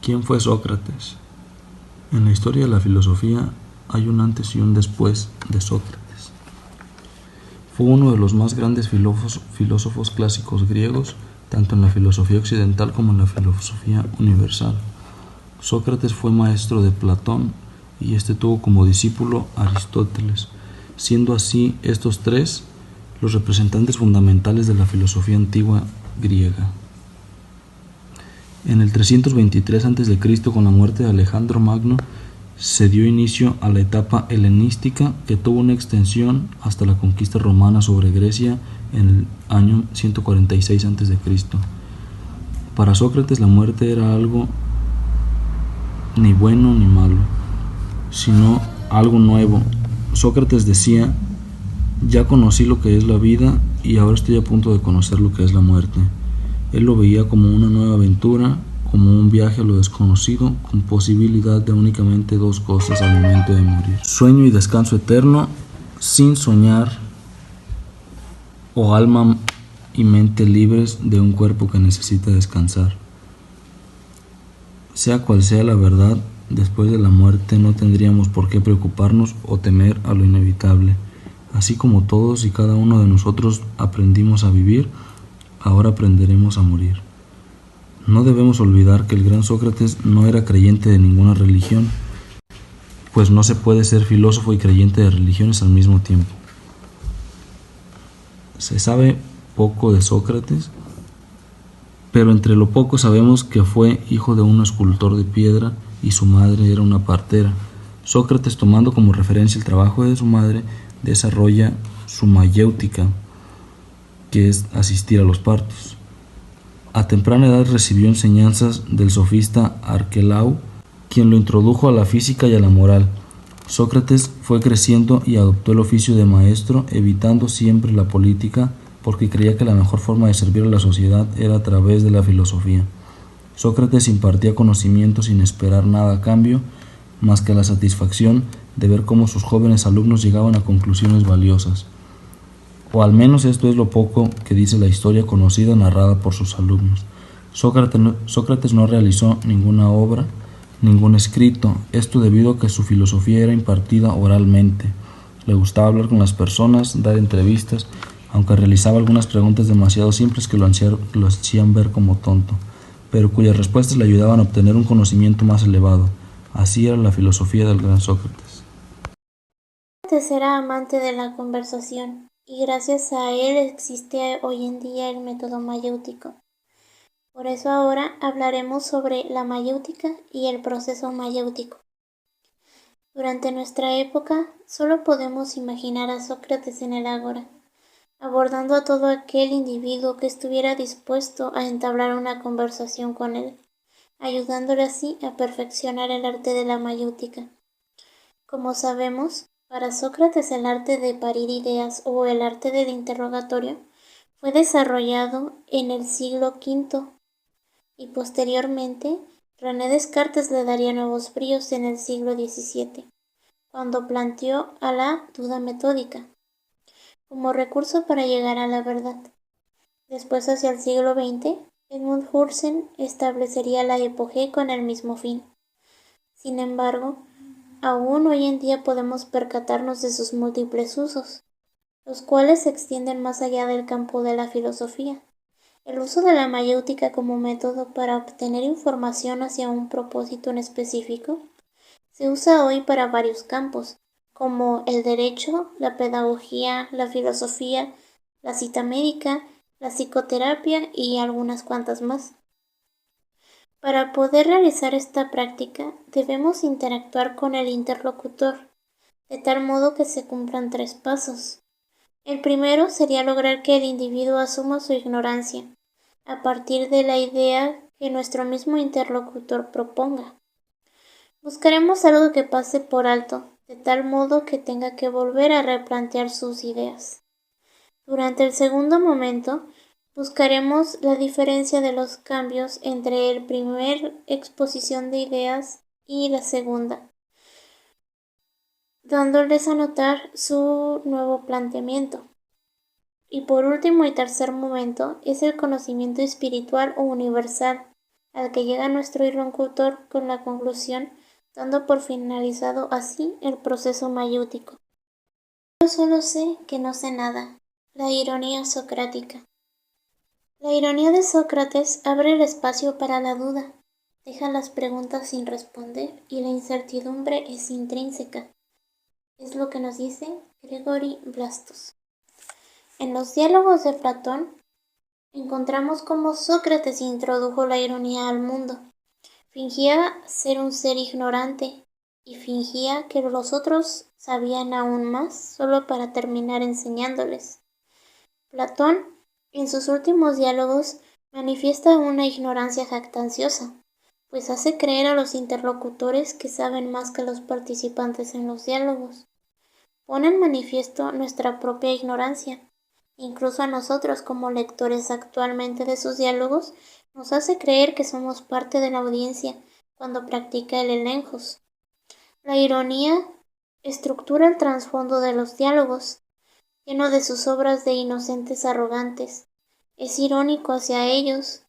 ¿Quién fue Sócrates? En la historia de la filosofía hay un antes y un después de Sócrates. Fue uno de los más grandes filósofos clásicos griegos, tanto en la filosofía occidental como en la filosofía universal. Sócrates fue maestro de Platón y este tuvo como discípulo a Aristóteles, siendo así estos tres los representantes fundamentales de la filosofía antigua griega. En el 323 a.C., con la muerte de Alejandro Magno, se dio inicio a la etapa helenística que tuvo una extensión hasta la conquista romana sobre Grecia en el año 146 a.C. Para Sócrates la muerte era algo ni bueno ni malo, sino algo nuevo. Sócrates decía: ya conocí lo que es la vida y ahora estoy a punto de conocer lo que es la muerte. Él lo veía como una nueva aventura, como un viaje a lo desconocido, con posibilidad de únicamente dos cosas al momento de morir: sueño y descanso eterno, sin soñar, o alma y mente libres de un cuerpo que necesita descansar. Sea cual sea la verdad, después de la muerte no tendríamos por qué preocuparnos o temer a lo inevitable. Así como todos y cada uno de nosotros aprendimos a vivir, ahora aprenderemos a morir. No debemos olvidar que el gran Sócrates no era creyente de ninguna religión, pues no se puede ser filósofo y creyente de religiones al mismo tiempo. Se sabe poco de Sócrates, pero entre lo poco sabemos que fue hijo de un escultor de piedra y su madre era una partera. Sócrates, tomando como referencia el trabajo de su madre, desarrolla su mayéutica, que es asistir a los partos. A temprana edad recibió enseñanzas del sofista Arquelao, quien lo introdujo a la física y a la moral. Sócrates fue creciendo y adoptó el oficio de maestro, evitando siempre la política, porque creía que la mejor forma de servir a la sociedad era a través de la filosofía. Sócrates impartía conocimiento sin esperar nada a cambio, más que la satisfacción de ver cómo sus jóvenes alumnos llegaban a conclusiones valiosas. O al menos esto es lo poco que dice la historia conocida narrada por sus alumnos. Sócrates no realizó ninguna obra, ningún escrito, esto debido a que su filosofía era impartida oralmente. Le gustaba hablar con las personas, dar entrevistas, aunque realizaba algunas preguntas demasiado simples que lo hacían ver como tonto, pero cuyas respuestas le ayudaban a obtener un conocimiento más elevado. Así era la filosofía del gran Sócrates. Sócrates era amante de la conversación, y gracias a él existe hoy en día el método mayéutico. Por eso ahora hablaremos sobre la mayéutica y el proceso mayéutico. Durante nuestra época, solo podemos imaginar a Sócrates en el ágora, abordando a todo aquel individuo que estuviera dispuesto a entablar una conversación con él, ayudándole así a perfeccionar el arte de la mayéutica. Como sabemos, para Sócrates el arte de parir ideas o el arte del interrogatorio fue desarrollado en el siglo V y posteriormente René Descartes le daría nuevos bríos en el siglo XVII, cuando planteó a la duda metódica como recurso para llegar a la verdad. Después, hacia el siglo XX, Edmund Husserl establecería la epogé con el mismo fin. Sin embargo, aún hoy en día podemos percatarnos de sus múltiples usos, los cuales se extienden más allá del campo de la filosofía. El uso de la mayéutica como método para obtener información hacia un propósito en específico se usa hoy para varios campos, como el derecho, la pedagogía, la filosofía, la cita médica, la psicoterapia y algunas cuantas más. Para poder realizar esta práctica, debemos interactuar con el interlocutor, de tal modo que se cumplan 3 pasos. El primero sería lograr que el individuo asuma su ignorancia, a partir de la idea que nuestro mismo interlocutor proponga. Buscaremos algo que pase por alto, de tal modo que tenga que volver a replantear sus ideas. Durante el segundo momento, buscaremos la diferencia de los cambios entre el primer exposición de ideas y la segunda, dándoles a notar su nuevo planteamiento. Y por último y tercer momento es el conocimiento espiritual o universal, al que llega nuestro interlocutor con la conclusión, dando por finalizado así el proceso mayéutico. Yo solo sé que no sé nada. La ironía socrática. La ironía de Sócrates abre el espacio para la duda, deja las preguntas sin responder y la incertidumbre es intrínseca. Es lo que nos dice Gregory Blastus. En los diálogos de Platón encontramos cómo Sócrates introdujo la ironía al mundo. Fingía ser un ser ignorante y fingía que los otros sabían aún más solo para terminar enseñándoles. Platón, en sus últimos diálogos, manifiesta una ignorancia jactanciosa, pues hace creer a los interlocutores que saben más que los participantes en los diálogos. Pone en manifiesto nuestra propia ignorancia. Incluso a nosotros como lectores actualmente de sus diálogos, nos hace creer que somos parte de la audiencia cuando practica el elencos. La ironía estructura el trasfondo de los diálogos, lleno de sus obras de inocentes arrogantes. Es irónico hacia ellos.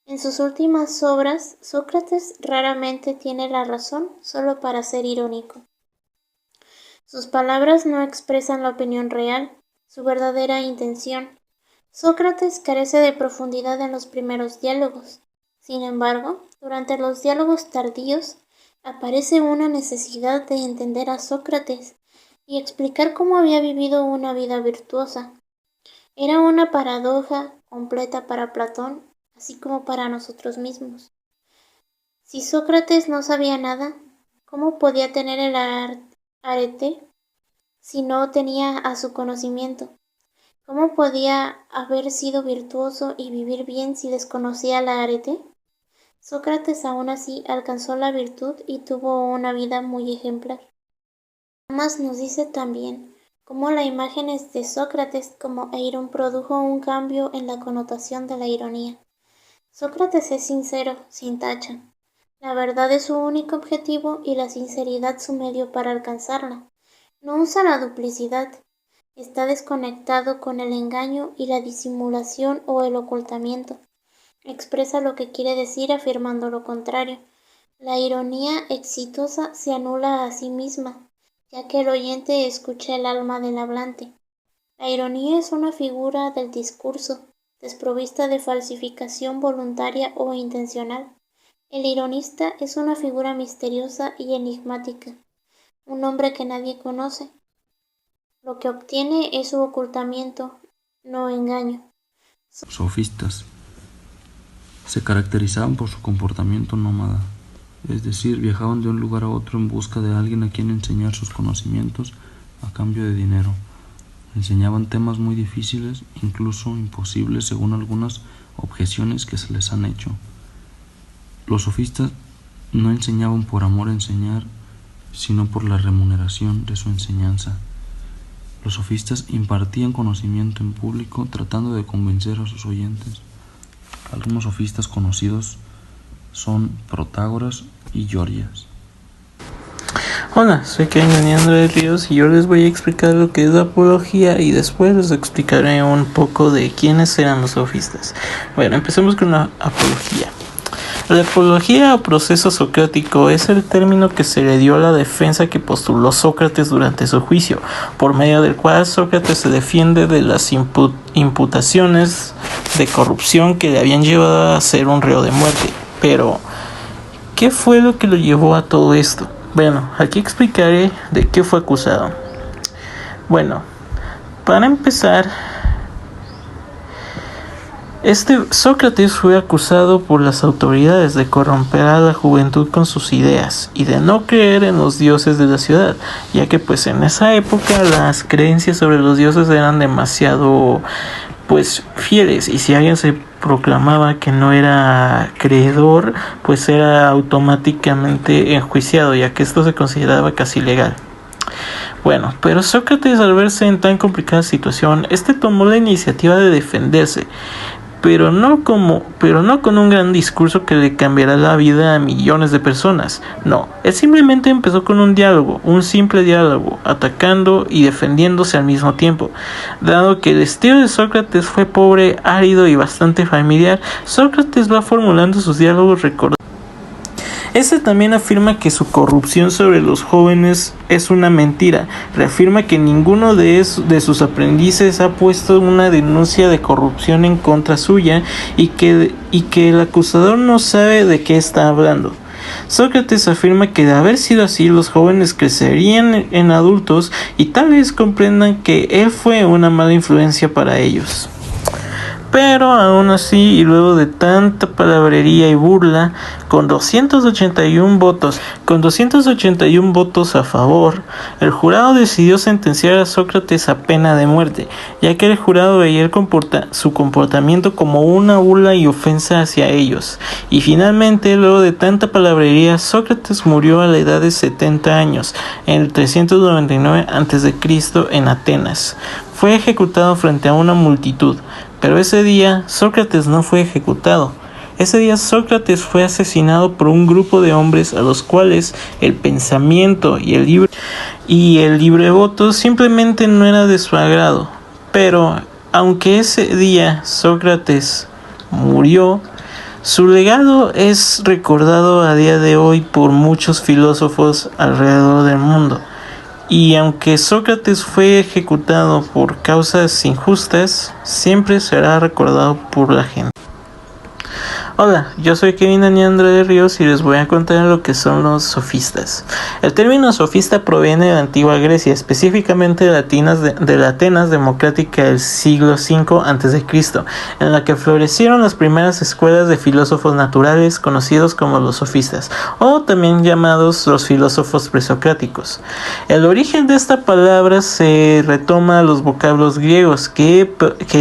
En sus últimas obras, Sócrates raramente tiene la razón solo para ser irónico. Sus palabras no expresan la opinión real, su verdadera intención. Sócrates carece de profundidad en los primeros diálogos. Sin embargo, durante los diálogos tardíos, aparece una necesidad de entender a Sócrates y explicar cómo había vivido una vida virtuosa. Era una paradoja completa para Platón, así como para nosotros mismos. Si Sócrates no sabía nada, ¿cómo podía tener el arete si no tenía a su conocimiento? ¿Cómo podía haber sido virtuoso y vivir bien si desconocía la arete? Sócrates aún así alcanzó la virtud y tuvo una vida muy ejemplar. Además nos dice también cómo la imagen de Sócrates como Eirón produjo un cambio en la connotación de la ironía. Sócrates es sincero, sin tacha. La verdad es su único objetivo y la sinceridad su medio para alcanzarla. No usa la duplicidad. Está desconectado con el engaño y la disimulación o el ocultamiento. Expresa lo que quiere decir afirmando lo contrario. La ironía exitosa se anula a sí misma, ya que el oyente escucha el alma del hablante. La ironía es una figura del discurso, desprovista de falsificación voluntaria o intencional. El ironista es una figura misteriosa y enigmática, un hombre que nadie conoce. Lo que obtiene es su ocultamiento, no engaño. Sofistas se caracterizaban por su comportamiento nómada, es decir, viajaban de un lugar a otro en busca de alguien a quien enseñar sus conocimientos a cambio de dinero. Enseñaban temas muy difíciles, incluso imposibles según algunas objeciones que se les han hecho. Los sofistas no enseñaban por amor a enseñar, sino por la remuneración de su enseñanza. Los sofistas impartían conocimiento en público tratando de convencer a sus oyentes. Algunos sofistas conocidos son Protágoras y Gorgias. Hola, soy Kevin Andrés Ríos y yo les voy a explicar lo que es la apología y después les explicaré un poco de quiénes eran los sofistas. Bueno, empecemos con la apología. La apología o proceso socrático es el término que se le dio a la defensa que postuló Sócrates durante su juicio, por medio del cual Sócrates se defiende de las imputaciones de corrupción que le habían llevado a ser un reo de muerte. Pero, ¿qué fue lo que lo llevó a todo esto? Bueno, aquí explicaré de qué fue acusado. Bueno, para empezar, Sócrates fue acusado por las autoridades de corromper a la juventud con sus ideas y de no creer en los dioses de la ciudad, ya que pues en esa época las creencias sobre los dioses eran demasiado fieles, y si alguien se proclamaba que no era creedor, pues era automáticamente enjuiciado, ya que esto se consideraba casi ilegal. Bueno, pero Sócrates, al verse en tan complicada situación, tomó la iniciativa de defenderse. pero no con un gran discurso que le cambiará la vida a millones de personas. No, él simplemente empezó con un simple diálogo, atacando y defendiéndose al mismo tiempo. Dado que el estilo de Sócrates fue pobre, árido y bastante familiar, Sócrates va formulando sus diálogos recordando. Este también afirma que su corrupción sobre los jóvenes es una mentira. Reafirma que ninguno de sus aprendices ha puesto una denuncia de corrupción en contra suya y que el acusador no sabe de qué está hablando. Sócrates afirma que de haber sido así, los jóvenes crecerían en adultos y tal vez comprendan que él fue una mala influencia para ellos. Pero aún así, y luego de tanta palabrería y burla, con 281 votos a favor, el jurado decidió sentenciar a Sócrates a pena de muerte, ya que el jurado veía su comportamiento como una burla y ofensa hacia ellos. Y finalmente, luego de tanta palabrería, Sócrates murió a la edad de 70 años, en el 399 a.C. en Atenas. Fue ejecutado frente a una multitud. Pero ese día Sócrates no fue ejecutado. Ese día Sócrates fue asesinado por un grupo de hombres a los cuales el pensamiento y el libre voto simplemente no era de su agrado. Pero aunque ese día Sócrates murió, su legado es recordado a día de hoy por muchos filósofos alrededor del mundo. Y aunque Sócrates fue ejecutado por causas injustas, siempre será recordado por la gente. Hola, yo soy Kevin Daniel Andrade Ríos y les voy a contar lo que son los sofistas. El término sofista proviene de la antigua Grecia, específicamente de la Atenas democrática del siglo V a.C., en la que florecieron las primeras escuelas de filósofos naturales conocidos como los sofistas, o también llamados los filósofos presocráticos. El origen de esta palabra se retoma a los vocablos griegos, que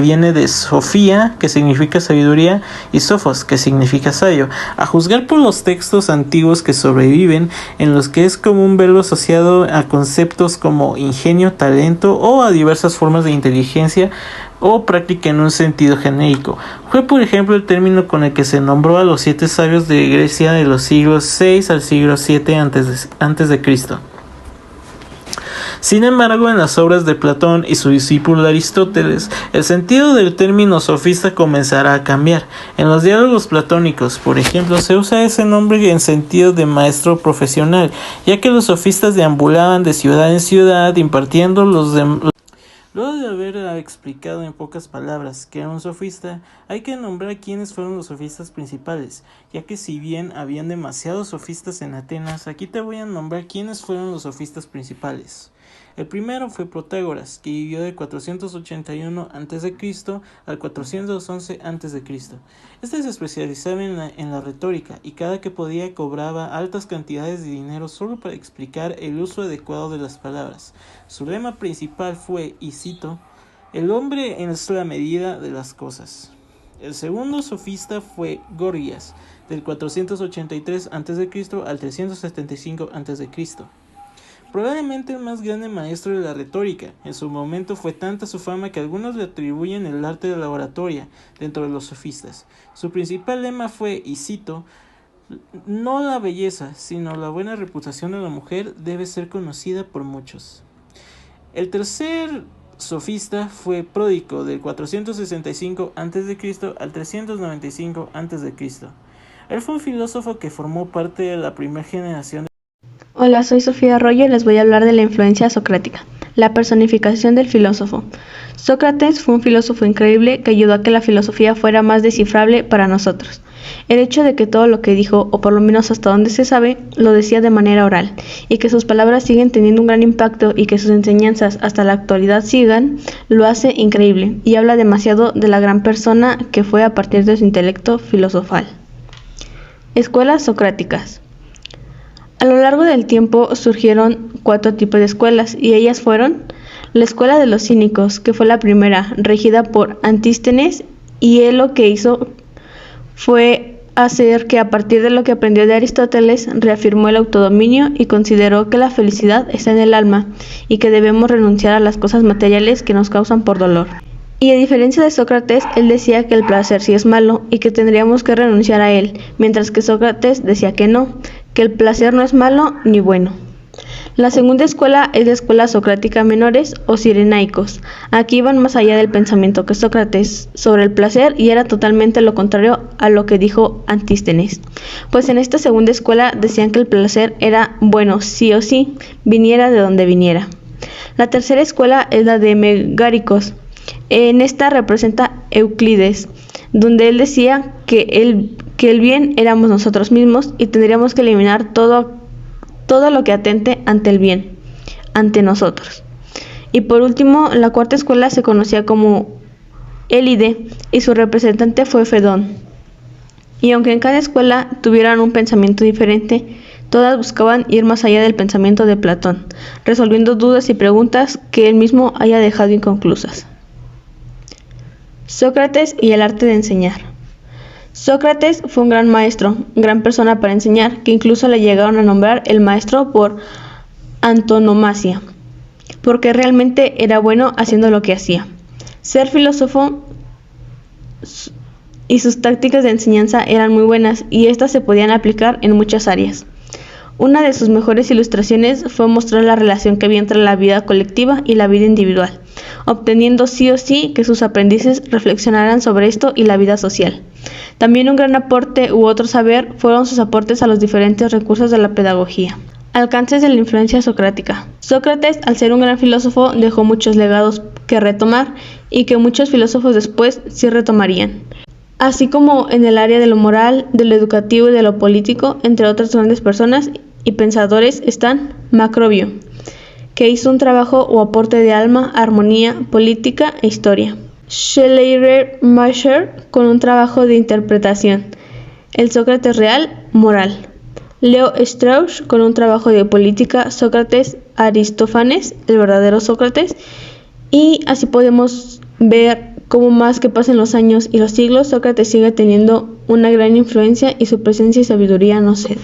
viene de sofía, que significa sabiduría, y sophos, que significa sabio. A juzgar por los textos antiguos que sobreviven, en los que es como un verbo asociado a conceptos como ingenio, talento o a diversas formas de inteligencia o práctica en un sentido genérico. Fue por ejemplo el término con el que se nombró a los 7 sabios de Grecia de los siglos VI al siglo VII antes de Cristo. Sin embargo, en las obras de Platón y su discípulo Aristóteles, el sentido del término sofista comenzará a cambiar. En los diálogos platónicos, por ejemplo, se usa ese nombre en sentido de maestro profesional, ya que los sofistas deambulaban de ciudad en ciudad impartiendo Luego de haber explicado en pocas palabras que era un sofista, hay que nombrar quiénes fueron los sofistas principales, ya que si bien habían demasiados sofistas en Atenas, aquí te voy a nombrar quiénes fueron los sofistas principales. El primero fue Protágoras, que vivió de 481 a.C. al 411 a.C. Este se especializaba en la retórica y cada que podía cobraba altas cantidades de dinero solo para explicar el uso adecuado de las palabras. Su lema principal fue, y cito, "El hombre es la medida de las cosas". El segundo sofista fue Gorgias, del 483 a.C. al 375 a.C. Probablemente el más grande maestro de la retórica. En su momento fue tanta su fama que algunos le atribuyen el arte de la oratoria dentro de los sofistas. Su principal lema fue, y cito, "No la belleza, sino la buena reputación de la mujer debe ser conocida por muchos". El tercer sofista fue Pródico, del 465 a.C. al 395 a.C. Él fue un filósofo que formó parte de la primera generación de... Hola, soy Sofía Arroyo y les voy a hablar de la influencia socrática, la personificación del filósofo. Sócrates fue un filósofo increíble que ayudó a que la filosofía fuera más descifrable para nosotros. El hecho de que todo lo que dijo, o por lo menos hasta donde se sabe, lo decía de manera oral, y que sus palabras siguen teniendo un gran impacto y que sus enseñanzas hasta la actualidad sigan, lo hace increíble y habla demasiado de la gran persona que fue a partir de su intelecto filosofal. Escuelas socráticas. A lo largo del tiempo surgieron 4 tipos de escuelas, y ellas fueron la escuela de los cínicos, que fue la primera, regida por Antístenes, y él lo que hizo fue hacer que a partir de lo que aprendió de Aristóteles, reafirmó el autodominio y consideró que la felicidad está en el alma y que debemos renunciar a las cosas materiales que nos causan por dolor. Y a diferencia de Sócrates, él decía que el placer sí es malo y que tendríamos que renunciar a él, mientras que Sócrates decía que no, que el placer no es malo ni bueno. La segunda escuela es la escuela socrática menores o cirenaicos. Aquí iban más allá del pensamiento que Sócrates sobre el placer y era totalmente lo contrario a lo que dijo Antístenes. Pues en esta segunda escuela decían que el placer era bueno sí o sí, viniera de donde viniera. La tercera escuela es la de Megáricos. En esta representa Euclides, donde él decía que el bien éramos nosotros mismos y tendríamos que eliminar todo lo que atente ante el bien, ante nosotros. Y por último, la cuarta escuela se conocía como Élide y su representante fue Fedón. Y aunque en cada escuela tuvieran un pensamiento diferente, todas buscaban ir más allá del pensamiento de Platón, resolviendo dudas y preguntas que él mismo haya dejado inconclusas. Sócrates y el arte de enseñar. Sócrates fue un gran maestro, gran persona para enseñar, que incluso le llegaron a nombrar el maestro por antonomasia, porque realmente era bueno haciendo lo que hacía. Ser filósofo y sus tácticas de enseñanza eran muy buenas y estas se podían aplicar en muchas áreas. Una de sus mejores ilustraciones fue mostrar la relación que había entre la vida colectiva y la vida individual, obteniendo sí o sí que sus aprendices reflexionaran sobre esto y la vida social. También un gran aporte u otro saber fueron sus aportes a los diferentes recursos de la pedagogía. Alcances de la influencia socrática. Sócrates, al ser un gran filósofo, dejó muchos legados que retomar y que muchos filósofos después sí retomarían. Así como en el área de lo moral, de lo educativo y de lo político, entre otras grandes personas y pensadores están Macrobio, que hizo un trabajo o aporte de alma, armonía, política e historia. Schleiermacher con un trabajo de interpretación. El Sócrates real, moral. Leo Strauss con un trabajo de política, Sócrates Aristófanes, el verdadero Sócrates. Y así podemos ver cómo más que pasen los años y los siglos, Sócrates sigue teniendo una gran influencia y su presencia y sabiduría no cede.